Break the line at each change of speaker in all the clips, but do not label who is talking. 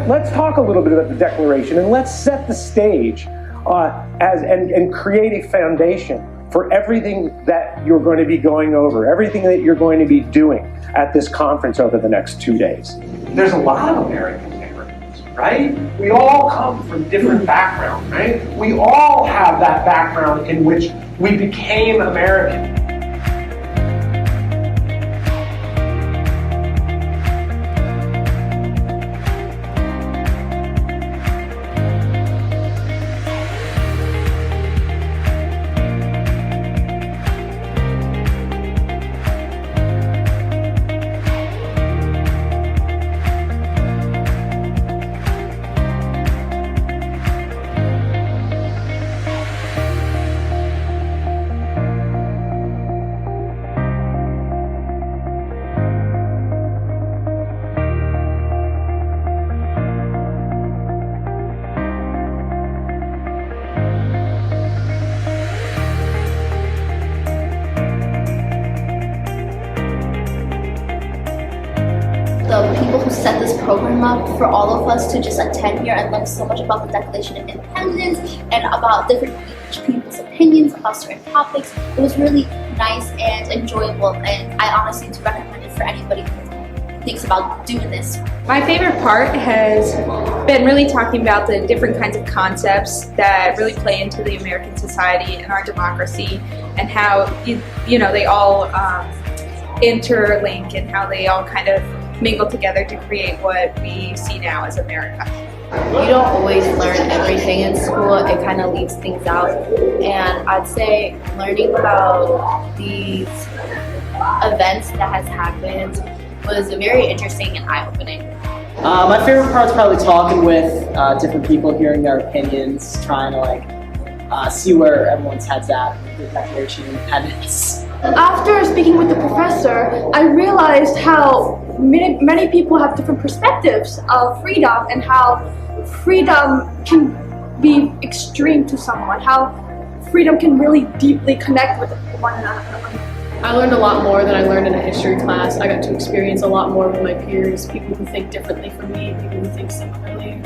let's talk a little bit about the Declaration, and let's set the stage and create a foundation for everything that you're going to be going over, everything that you're going to be doing at this conference over the next 2 days. There's a lot of American immigrants, right? We all come from different backgrounds, right? We all have that background in which we became American.
The people who set this program up for all of us to just attend here and learn so much about the Declaration of Independence and about different people's opinions about certain topics. It was really nice and enjoyable, and I honestly do recommend it for anybody who thinks about doing this.
My favorite part has been really talking about the different kinds of concepts that really play into the American society and our democracy, and how they all interlink and how they all kind of mingle together to create what we see now as America.
You don't always learn everything in school, it kind of leaves things out, and I'd say learning about these events that has happened was very interesting and eye-opening.
My favorite part is probably talking with different people, hearing their opinions, trying to see where everyone's head's at with the Declaration of Independence.
After speaking with the professor, I realized how many people have different perspectives of freedom and how freedom can be extreme to someone, how freedom can really deeply connect with one another.
I learned a lot more than I learned in a history class. I got to experience a lot more with my peers, people who think differently from me, people who think similarly.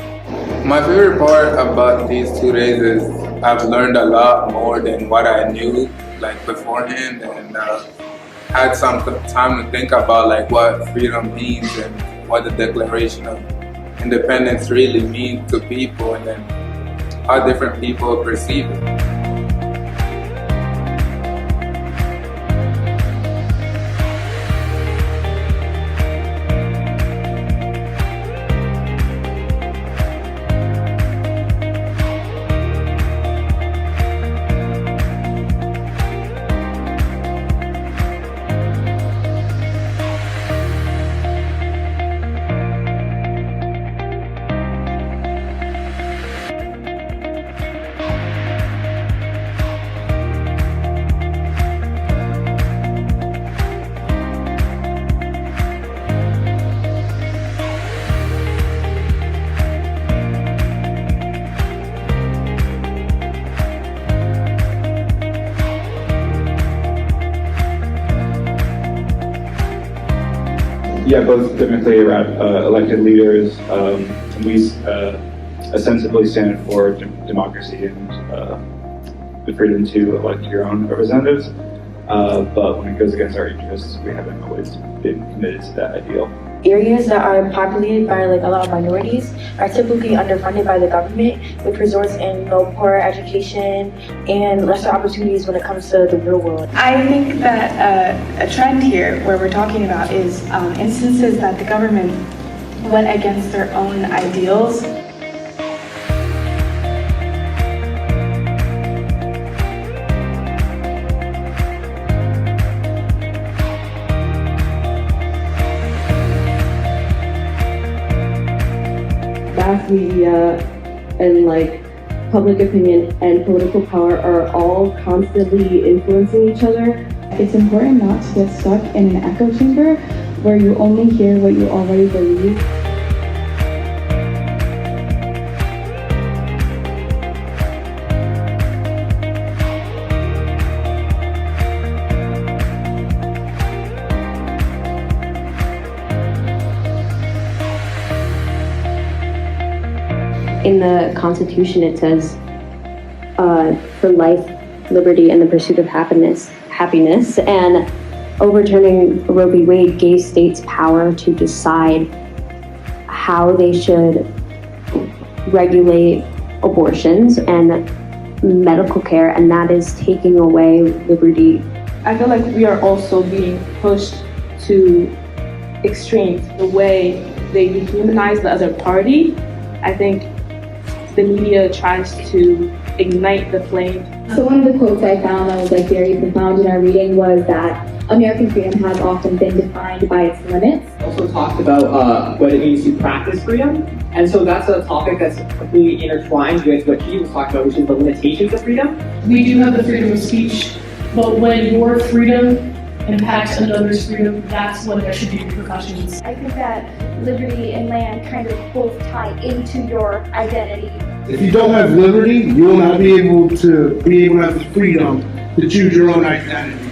My favorite part about these 2 days is I've learned a lot more than what I knew beforehand, and had some time to think about what freedom means and what the Declaration of Independence really means to people, and then how different people perceive it.
Yeah, both typically around elected leaders. We ostensibly stand for democracy and the freedom to elect your own representatives. But when it goes against our interests, we haven't always been committed to that ideal.
Areas that are populated by a lot of minorities are typically underfunded by the government, which results in poorer education and lesser opportunities when it comes to the real world.
I think that a trend here where we're talking about is instances that the government went against their own ideals.
Mass media and public opinion and political power are all constantly influencing each other.
It's important not to get stuck in an echo chamber where you only hear what you already believe.
in the Constitution it says for life, liberty, and the pursuit of happiness, and overturning Roe v. Wade gave states power to decide how they should regulate abortions and medical care, and that is taking away liberty.
I feel like we are also being pushed to extremes, the way they dehumanize the other party. I think the media tries to ignite the flame.
So one of the quotes I found that was like very profound in our reading was that American freedom has often been defined by its limits.
Also talked about what it means to practice freedom, and so that's a topic that's completely intertwined with what he was talking about, which is the limitations of freedom.
We do have the freedom of speech, but when your freedom impacts another's freedom, that's when there should be repercussions.
I think that liberty and land kind of both tie into your identity.
If you don't have liberty, you will not be able to have the freedom to choose your own identity.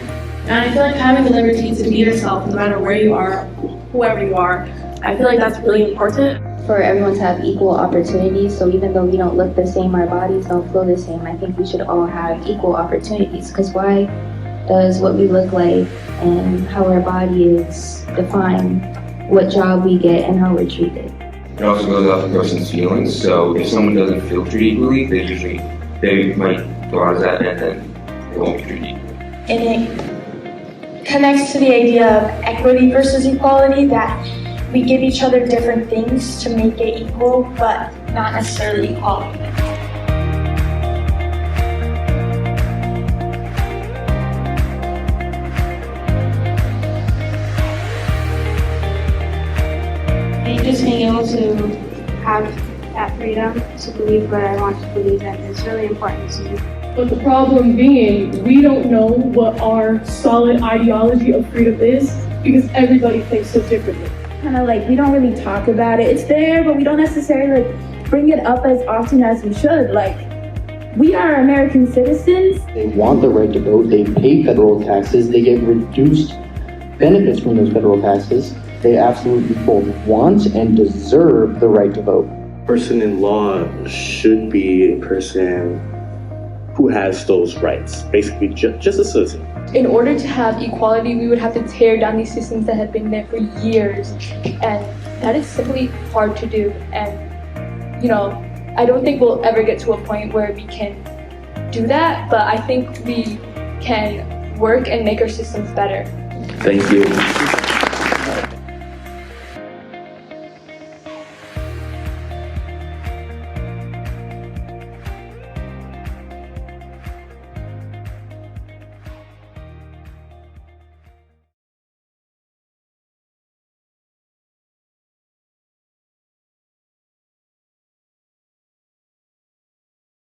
And I feel like having the liberty to be yourself, no matter where you are, whoever you are, I feel like that's really important.
For everyone to have equal opportunities, so even though we don't look the same, our bodies don't feel the same, I think we should all have equal opportunities, because why does what we look like and how our body is define what job we get and how we're treated?
It also goes off the person's feelings, so if someone doesn't feel treated equally, they might go out of that and then they won't be treated equally.
And it connects to the idea of equity versus equality, that we give each other different things to make it equal, but not necessarily equality.
Just being able to have that freedom to believe what I want to believe in is really important to me.
But the problem being, we don't know what our solid ideology of freedom is because everybody thinks so differently.
Kind of like we don't really talk about it. It's there, but we don't necessarily like bring it up as often as we should. Like, we are American citizens.
They want the right to vote. They pay federal taxes. They get reduced benefits from those federal taxes. They absolutely both want and deserve the right to vote.
Person in law should be a person who has those rights, basically just a citizen.
In order to have equality, we would have to tear down these systems that have been there for years, and that is simply hard to do. And, you know, I don't think we'll ever get to a point where we can do that, but I think we can work and make our systems better.
Thank you.